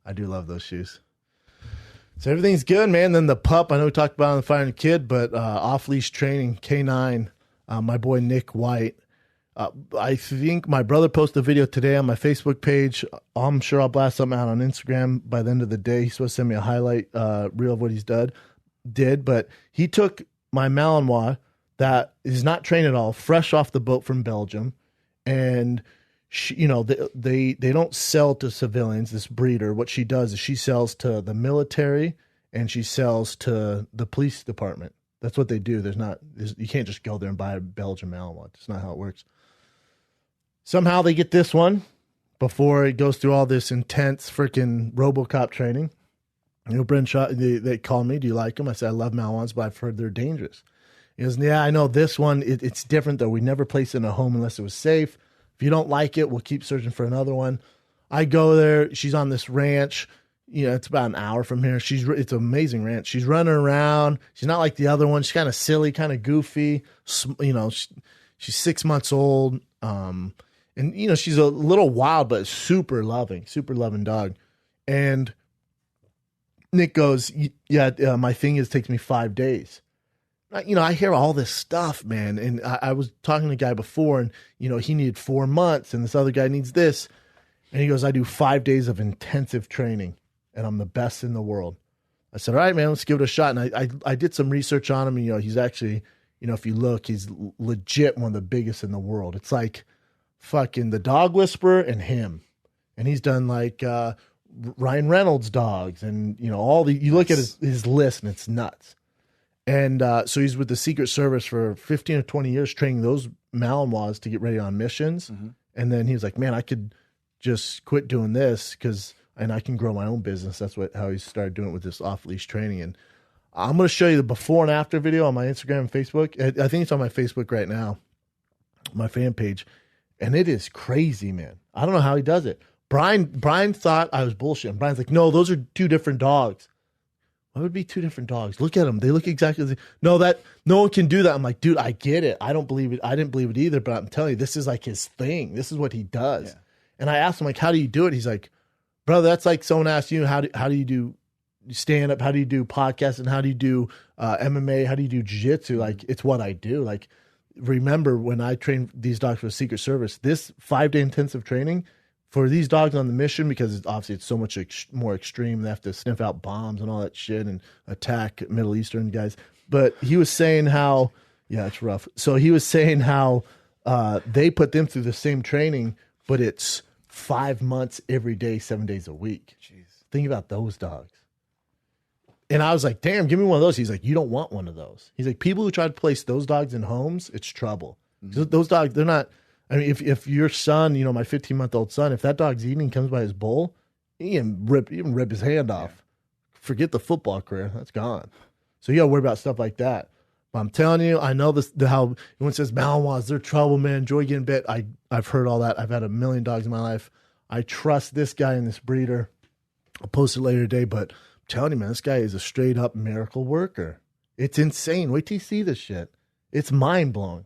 I do love those shoes. So everything's good, man. Then the pup, I know we talked about on the Finding Kid, but off-leash training, K9, my boy Nick White. I think my brother posted a video today on my Facebook page. I'm sure I'll blast something out on Instagram by the end of the day. He's supposed to send me a highlight reel of what he's did, but he took my Malinois that is not trained at all, fresh off the boat from Belgium, and she, they don't sell to civilians, this breeder. What she does is she sells to the military and she sells to the police department. That's what they do. You can't just go there and buy a Belgian Malinois. That's not how it works. Somehow they get this one before it goes through all this intense freaking RoboCop training. Brent Shaw, they called me, do you like them? I said, I love Malinois, but I've heard they're dangerous. He goes, yeah, I know this one, it's different though. We never place it in a home unless it was safe. If you don't like it, we'll keep searching for another one. I go there. She's on this ranch. It's about an hour from here. It's an amazing ranch. She's running around. She's not like the other one. She's kind of silly, kind of goofy. She's 6 months old. And she's a little wild, but super loving dog. And Nick goes, yeah, my thing takes me 5 days. I hear all this stuff, man. And I was talking to a guy before and, he needed 4 months and this other guy needs this. And he goes, I do 5 days of intensive training and I'm the best in the world. I said, all right, man, let's give it a shot. And I did some research on him. And, he's actually, if you look, he's legit one of the biggest in the world. It's like fucking the Dog Whisperer and him. And he's done like Ryan Reynolds dogs and, you look at his list and it's nuts. And so he's with the Secret Service for 15 or 20 years training those Malinois to get ready on missions. Mm-hmm. And then he was like, man, I could just quit doing this and I can grow my own business. That's how he started doing it with this off-leash training. And I'm going to show you the before and after video on my Instagram and Facebook. I think it's on my Facebook right now, my fan page. And it is crazy, man. I don't know how he does it. Brian thought I was bullshitting. Brian's like, no, those are two different dogs. Why would it be two different dogs? Look at them. They look exactly the same. No one can do that. I'm like, dude, I get it. I don't believe it. I didn't believe it either, but I'm telling you, this is like his thing. This is what he does. Yeah. And I asked him, like, how do you do it? He's like, brother, that's like someone asked you, how do you do stand up? How do you do podcasts? And how do you do MMA? How do you do jiu-jitsu? Like, it's what I do. Like, remember when I trained these dogs for the Secret Service, this 5-day intensive training for these dogs on the mission, because it's so much more extreme. They have to sniff out bombs and all that shit and attack Middle Eastern guys. But he was saying how, yeah, it's rough. So he was saying how they put them through the same training, but it's 5 months every day, 7 days a week. Jeez. Think about those dogs. And I was like, damn, give me one of those. He's like, you don't want one of those. He's like, people who try to place those dogs in homes, it's trouble. Mm-hmm. Those dogs, they're not. I mean, if your son, my 15-month-old son, if that dog's eating, comes by his bowl, he can rip his hand off. Yeah. Forget the football career. That's gone. So you got to worry about stuff like that. But I'm telling you, I know how everyone says Malinois, they're trouble, man. Joy getting bit. I've heard all that. I've had 1 million dogs in my life. I trust this guy and this breeder. I'll post it later today, but I'm telling you, man, this guy is a straight-up miracle worker. It's insane. Wait till you see this shit. It's mind-blowing.